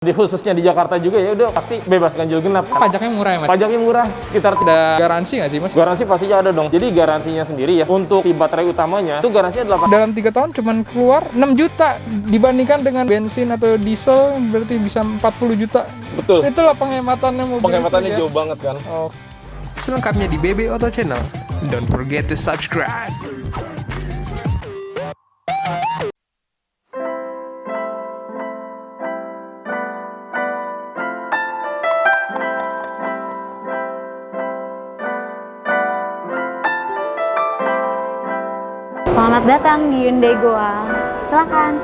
Di khususnya di Jakarta juga ya udah pasti bebas ganjil genap. Pajaknya murah ya mas? Pajaknya murah, sekitar Ada garansi nggak sih mas? garansi pastinya ada dong. Jadi garansinya sendiri ya untuk si baterai utamanya itu garansinya 8. Dalam 3 tahun cuman keluar 6 juta dibandingkan dengan bensin atau diesel berarti bisa 40 juta. Betul. Itulah penghematannya mobil. Penghematannya listrik ya. jauh banget kan. Oh. Selengkapnya di BB Auto Channel. Don't forget to subscribe. Selamat datang di Hyundai Goa. Silakan.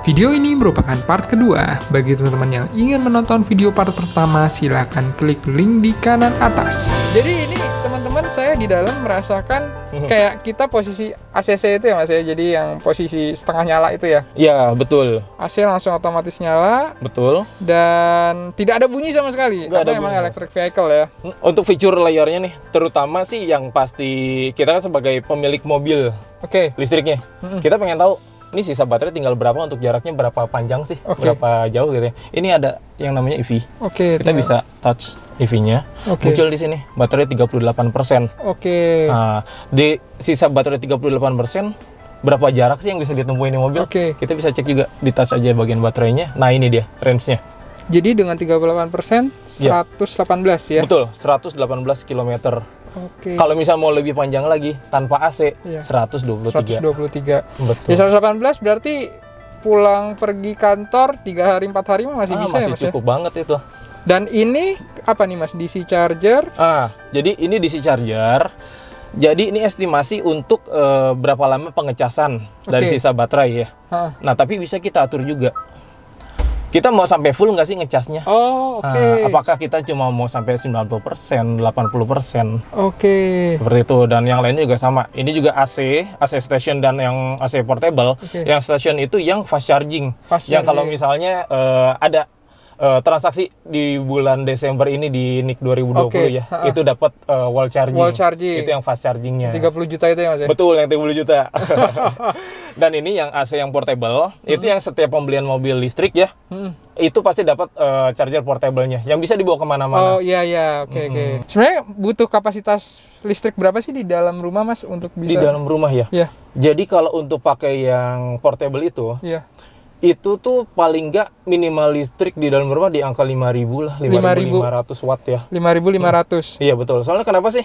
Video ini merupakan part kedua. Bagi teman-teman yang ingin menonton video part pertama, silakan klik link di kanan atas. Jadi ini teman-teman saya di dalam merasakan kayak kita posisi ACC itu ya mas ya. Jadi yang posisi setengah nyala itu ya. Iya, betul. AC langsung otomatis nyala Betul. dan tidak ada bunyi sama sekali. Nggak ada Karena emang bunyi. electric vehicle ya. Untuk fitur layarnya nih, terutama sih yang pasti kita kan sebagai pemilik mobil Oke. listriknya, kita pengen tahu ini sisa baterai tinggal berapa, untuk jaraknya berapa panjang sih, Oke. berapa jauh gitu ya. Ini ada yang namanya EV. Oke. Kita bisa touch EV-nya. Oke. Muncul di sini baterai 38%. Oke. Nah, di sisa baterai 38%, berapa jarak sih yang bisa ditempuh ini mobil? Oke. Kita bisa cek juga di touch aja bagian baterainya. Nah, ini dia range-nya. Jadi dengan 38% Ya. 118 ya. Betul, 118 km. Oke. Kalau misal mau lebih panjang lagi tanpa AC, Iya. 123. 123. Betul. Ya 118 berarti pulang pergi kantor 3 hari 4 hari mah masih bisa masih ya mas cukup banget itu. ya. Dan ini apa nih mas? DC charger. Jadi ini DC charger. Jadi ini estimasi untuk berapa lama pengecasan dari Oke. sisa baterai ya. Ah. Nah, tapi bisa kita atur juga. Kita mau sampai full nggak sih ngecasnya? Oh oke. Apakah kita cuma mau sampai 90%, 80%? Oke. Seperti itu, dan yang lainnya juga sama. Ini juga AC station dan yang AC portable. Oke. Yang station itu yang fast charging. Fast Yang kalau charging. misalnya ada transaksi di bulan Desember ini di NIK 2020 Oke. ya, itu dapat wall charging. Wall charging. Itu yang fast chargingnya. 30 juta itu ya mas ya. Betul, yang 30 juta. Dan ini yang AC yang portable, itu yang setiap pembelian mobil listrik ya, itu pasti dapat charger portable-nya yang bisa dibawa kemana-mana. Oh iya iya oke oke. Sebenarnya butuh kapasitas listrik berapa sih di dalam rumah mas untuk bisa? Di dalam rumah ya. Iya Jadi kalau untuk pakai yang portable iya. itu tuh paling nggak minimal listrik di dalam rumah di angka 5.000 lah, 5.500 watt ya. 5.500. Iya betul. Soalnya kenapa sih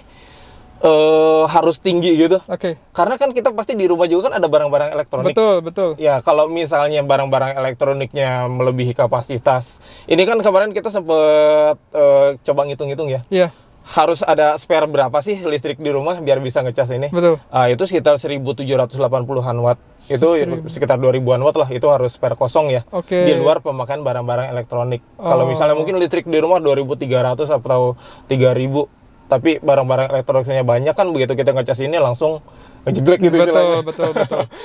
harus tinggi gitu? Oke. Karena kan kita pasti di rumah juga kan ada barang-barang elektronik. Betul betul. Ya, kalau misalnya barang-barang elektroniknya melebihi kapasitas. Ini kan kemarin kita sempet coba ngitung-ngitung ya. Iya Harus ada spare berapa sih listrik di rumah biar bisa ngecas ini? betul. Itu sekitar 1.780-an watt. Itu sekitar 2.000-an watt lah, itu harus spare kosong ya. Oke. Di luar pemakaian barang-barang elektronik. Kalau Oh. misalnya mungkin listrik di rumah 2.300 atau 3.000, tapi barang-barang elektroniknya banyak kan, begitu kita ngecas ini langsung ngejeglek gitu Betul istilahnya. betul.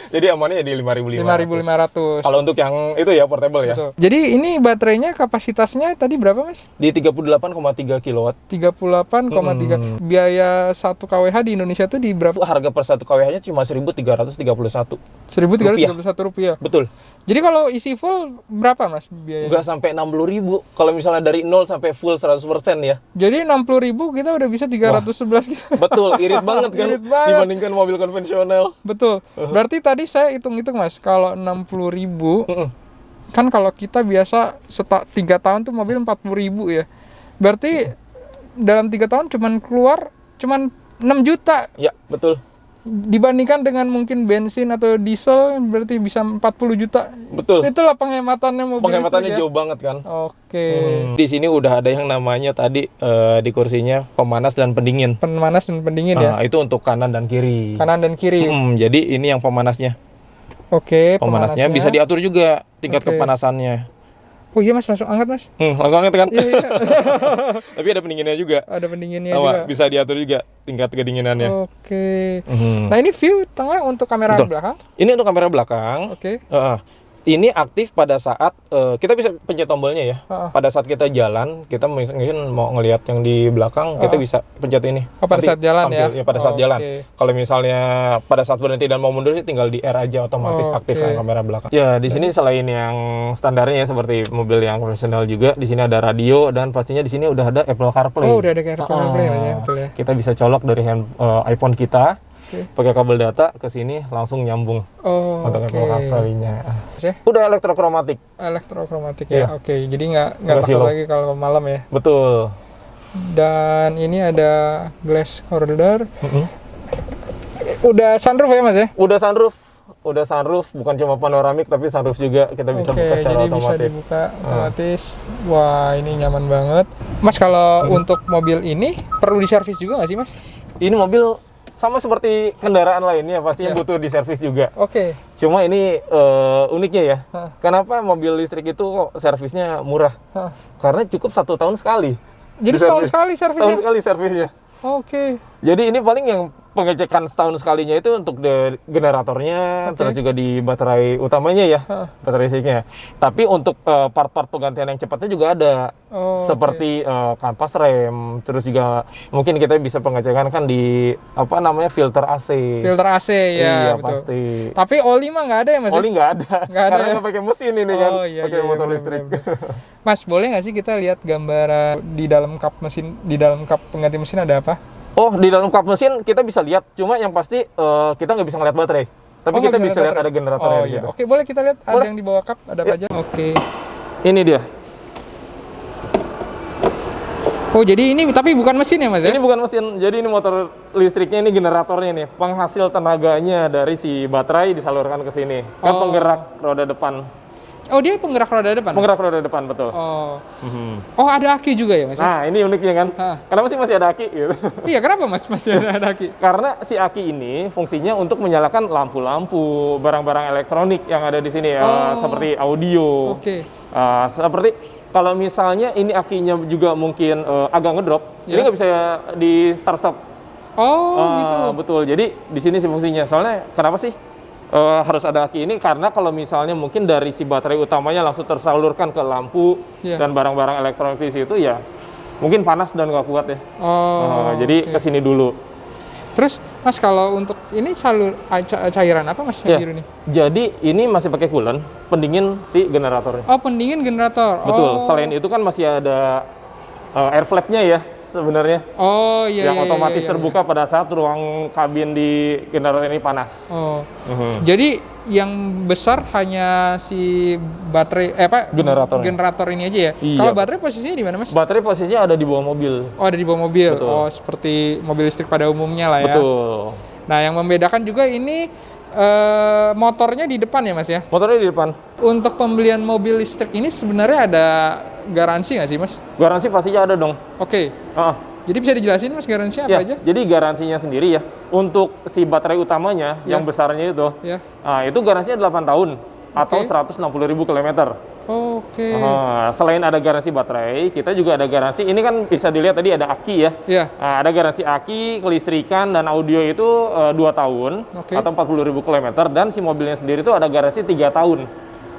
Jadi amannya ya di 5.500. 5.500. Kalau untuk yang itu ya portable ya. Betul. Jadi ini baterainya kapasitasnya tadi berapa mas? Di 38,3 kW. 38,3. Biaya 1 kWh di Indonesia tuh di berapa? Harga per 1 kWh-nya cuma 1.331. 1.331 rupiah. Betul. Jadi kalau isi full berapa mas biayanya? Enggak sampai 60.000 kalau misalnya dari 0 sampai full 100% ya. Jadi 60.000 kita udah bisa 311 gitu. Betul, irit banget kan Irit banget. dibandingkan mobil konvensional. Betul. Berarti tadi saya hitung-hitung mas, kalau 60.000 kan kalau kita biasa 3 tahun tuh mobil 40.000 ya. Berarti dalam 3 tahun cuman keluar 6 juta. Ya, betul. dibandingkan dengan mungkin bensin atau diesel berarti bisa 40 juta. Betul. Itulah penghematannya mobil Penghematannya listrik ya. jauh banget kan. Oke. Di sini udah ada yang namanya tadi di kursinya pemanas dan pendingin. Pemanas dan pendingin ya. Itu untuk kanan dan kiri. Kanan dan kiri. Jadi ini yang pemanasnya. Oke, Pemanasnya bisa diatur juga tingkat Oke. kepanasannya. Oh iya Mas, langsung angkat Mas. Langsung angkat kan? Iya, iya. Tapi ada pendinginnya juga. Ada pendinginnya Sama, juga. bisa diatur juga tingkat kedinginannya. Oke. Mhm. Nah, ini view tengah untuk kamera Betul. belakang. Ini untuk kamera belakang. Oke. Ini aktif pada saat kita bisa pencet tombolnya ya. Heeh. Pada saat kita jalan, kita mungkin mau ngelihat yang di belakang, kita bisa pencet ini. Oh, pada Nanti saat jalan ya? tampil, pada saat Oke. jalan. Kalau misalnya pada saat berhenti dan mau mundur sih tinggal di R aja, otomatis Oke. aktif yang kamera belakang. Ya, di sini selain yang standarnya ya seperti mobil yang profesional juga, di sini ada radio dan pastinya di sini udah ada Apple CarPlay. Oh, udah ada Apple CarPlay Mas ya, betul ya. Kita bisa colok dari iPhone kita. Oke. Pakai kabel data ke sini langsung nyambung Oh, untuk oke. Apple CarPlay-nya. Ya, Udah elektrokromatik. elektrokromatik Iya. ya. Oke, jadi nggak Nggak takut silau. lagi kalau malam ya. Betul. Dan ini ada glass corridor. Mhm. Udah sunroof ya Mas ya? Udah sunroof, bukan cuma panoramik tapi sunroof juga kita bisa Oke, buka secara jadi bisa otomatis. dibuka otomatis. Wah, ini nyaman banget. Mas, kalau untuk mobil ini perlu diservis juga nggak sih Mas? Ini mobil sama seperti kendaraan lainnya pastinya Iya. butuh diservis juga. Oke. Cuma ini uniknya ya. Hah. Kenapa mobil listrik itu kok servisnya murah? Hah. Karena cukup 1 tahun sekali. Jadi setahun sekali servisnya? Setahun sekali servisnya. Oke. Jadi ini paling yang pengecekan setahun sekalinya itu untuk generatornya, Oke. terus juga di baterai utamanya ya, Hah. baterai listriknya. Tapi untuk part-part penggantian yang cepatnya juga ada, Oh, seperti kampas rem, terus juga mungkin kita bisa pengecekan kan di apa namanya filter AC. filter AC ya, Iya betul. pasti. Tapi oli mah nggak ada ya Mas? ya? Oli nggak ada, Nggak ada karena ya? nggak pakai mesin ini kan, Oh, iya, pakai iya, motor bener, listrik. Mas, boleh nggak sih kita lihat gambaran di dalam kap mesin, di dalam kap pengganti mesin ada apa? Oh, di dalam kap mesin kita bisa lihat, cuma yang pasti kita nggak bisa ngeliat baterai. Tapi Oh, kita nggak bisa lihat ada generatornya Oh di iya. situ. Oke, boleh kita lihat ada Boleh. yang di bawah kap, ada apa aja? Oke. Ini dia. Oh, jadi ini tapi bukan mesin ya Mas ya? Ini bukan mesin, jadi ini motor listriknya, ini generatornya nih. Penghasil tenaganya dari si baterai disalurkan ke sini. Kan Oh. penggerak roda depan. Oh, dia penggerak roda depan? Mas? Penggerak roda depan, betul. Oh. Mhm. Oh, ada aki juga ya Mas? Nah, ini uniknya kan. Hah. Kenapa sih masih ada aki? Gitu. Iya, kenapa Mas masih ada aki? Karena si aki ini fungsinya untuk menyalakan lampu-lampu, barang-barang elektronik yang ada di sini, Oh. seperti audio. Oke. Seperti kalau misalnya ini akinya juga mungkin agak ngedrop, Ya. ini nggak bisa di start stop. Oh, gitu. Betul. Jadi di sini sih fungsinya. Soalnya kenapa sih harus ada aki ini? Karena kalau misalnya mungkin dari si baterai utamanya langsung tersalurkan ke lampu Iya. dan barang-barang elektronik di situ ya mungkin panas dan nggak kuat ya. Oh. Jadi oke. kesini dulu. Terus Mas, kalau untuk ini cairan apa Mas yang Ya. biru nih? Jadi ini masih pakai coolant pendingin si generatornya. Oh, pendingin generator. Betul. Oh. Selain itu kan masih ada air flap-nya ya sebenarnya. Oh, iya. yang iya, otomatis iya, iya. terbuka pada saat ruang kabin di generator ini panas. Oh. Mhm. Jadi yang besar hanya si baterai generator ini aja ya. Iya. Kalau baterai posisinya di mana Mas? Baterai posisinya ada di bawah mobil. Oh, ada di bawah mobil. Betul. Oh, seperti mobil listrik pada umumnya lah ya. Betul. Nah, yang membedakan juga ini motornya di depan ya Mas ya. Motornya di depan. Untuk pembelian mobil listrik ini sebenarnya ada garansi nggak sih Mas? Garansi pastinya ada dong. Oke. Ah, Jadi bisa dijelasin Mas garansinya apa ya, aja? jadi garansinya sendiri ya. Untuk si baterai utamanya Ya. yang besarnya itu, Ya. itu garansinya 8 tahun atau Oke. 160.000 kilometer. Oke. Selain ada garansi baterai, kita juga ada garansi. Ini kan bisa dilihat tadi ada aki ya. Ya. Ada garansi aki, kelistrikan, dan audio itu 2 tahun Oke. atau 40.000 km. Dan si mobilnya sendiri itu ada garansi 3 tahun.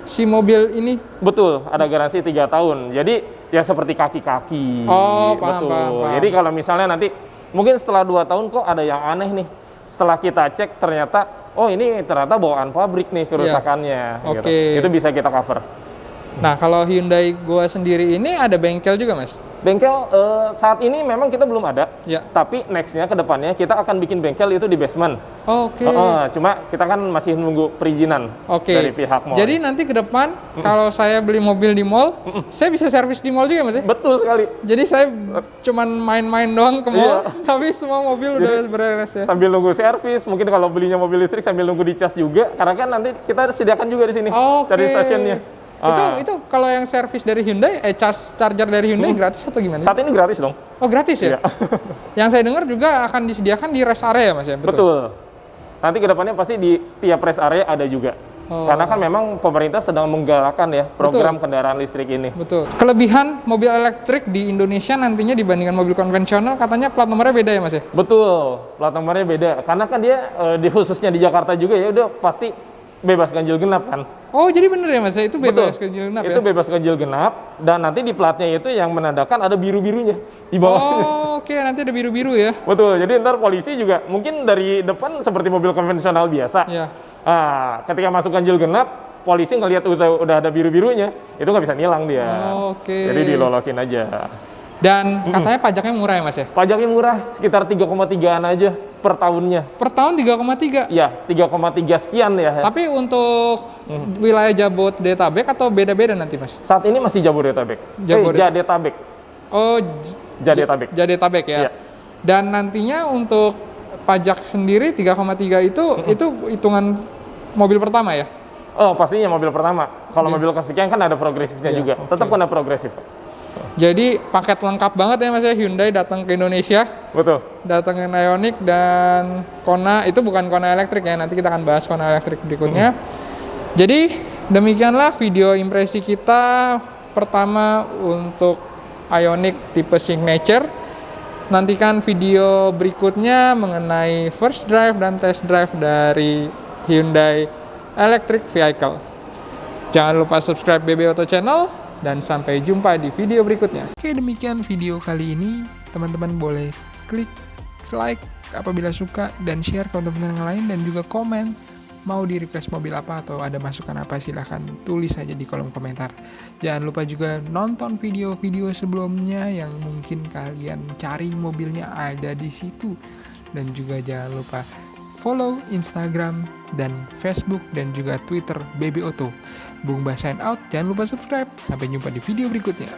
Si mobil ini Betul, ada garansi 3 tahun. Jadi ya seperti kaki-kaki. Oh, paham, Betul. paham, paham. Jadi kalau misalnya nanti mungkin setelah 2 tahun kok ada yang aneh nih. Setelah kita cek ternyata, oh ini ternyata bawaan pabrik nih kerusakannya. Oke. Gitu. Itu bisa kita cover. Nah, kalau Hyundai Goa sendiri ini ada bengkel juga, Mas? Bengkel saat ini memang kita belum ada, Ya. tapi next-nya ke depannya kita akan bikin bengkel itu di basement. Oke. Cuma kita kan masih nunggu perizinan Oke. dari pihak mall. Jadi nanti ke depan kalau saya beli mobil di mall, saya bisa servis di mall juga, Mas ya? Betul sekali. Jadi saya cuman main-main doang ke mall, Iya. tapi semua mobil udah beres ya. Sambil nunggu servis, mungkin kalau belinya mobil listrik sambil nunggu dicas juga, karena kan nanti kita sediakan juga di sini, Oke. cari stasiunnya. Itu kalau yang servis dari Hyundai, charger dari Hyundai gratis atau gimana? Saat ini gratis dong. Oh, gratis ya? Iya. Yang saya dengar juga akan disediakan di rest area, Mas ya? Betul. Nanti ke depannya pasti di tiap rest area ada juga. Oh. Karena kan memang pemerintah sedang menggalakkan ya program kendaraan listrik ini. Betul. Kelebihan mobil elektrik di Indonesia nantinya dibandingkan mobil konvensional katanya plat nomornya beda ya, Mas ya? Betul, plat nomornya beda. Karena kan dia khususnya di Jakarta juga ya udah pasti bebas ganjil genap kan. Oh, jadi bener ya, Mas? Itu bebas Betul. ganjil genap Itu ya? bebas ganjil genap dan nanti di platnya itu yang menandakan ada biru-birunya di bawahnya. Oh, oke. Nanti ada biru-biru ya? Betul. Jadi ntar polisi juga mungkin dari depan seperti mobil konvensional biasa. Iya. Ketika masuk ganjil genap, polisi ngelihat udah ada biru-birunya, itu nggak bisa nilang dia. Oke. Jadi dilolosin aja. Dan katanya pajaknya murah ya, Mas ya? Pajaknya murah, sekitar 3,3-an aja per tahunnya. Per tahun 3,3. Ya, 3,3 sekian ya. Tapi untuk wilayah Jabodetabek atau beda-beda nanti, Mas? Saat ini masih Jabodetabek. Jadetabek. Oh, Jadetabek. Jadetabek ya. Iya. Dan nantinya untuk pajak sendiri 3,3 itu hitungan mobil pertama ya? Oh, pastinya mobil pertama. Kalau mobil kesekian kan ada progresifnya Iya, juga. oke. Tetap kena progresif. Jadi paket lengkap banget ya, Mas ya, Hyundai datang ke Indonesia. Betul. Datangin Ioniq dan Kona, itu bukan Kona elektrik ya, nanti kita akan bahas Kona elektrik berikutnya. Jadi demikianlah video impresi kita pertama untuk Ioniq tipe Signature. Nantikan video berikutnya mengenai first drive dan test drive dari Hyundai Electric Vehicle. Jangan lupa subscribe BB Auto Channel dan sampai jumpa di video berikutnya. Oke, demikian video kali ini. Teman-teman boleh klik like apabila suka dan share ke teman-teman yang lain dan juga komen mau di request mobil apa atau ada masukan apa, silahkan tulis saja di kolom komentar. Jangan lupa juga nonton video-video sebelumnya yang mungkin kalian cari mobilnya ada di situ. Dan juga jangan lupa follow Instagram dan Facebook dan juga Twitter BB Auto. Bung Bas sign out, jangan lupa subscribe. Sampai jumpa di video berikutnya.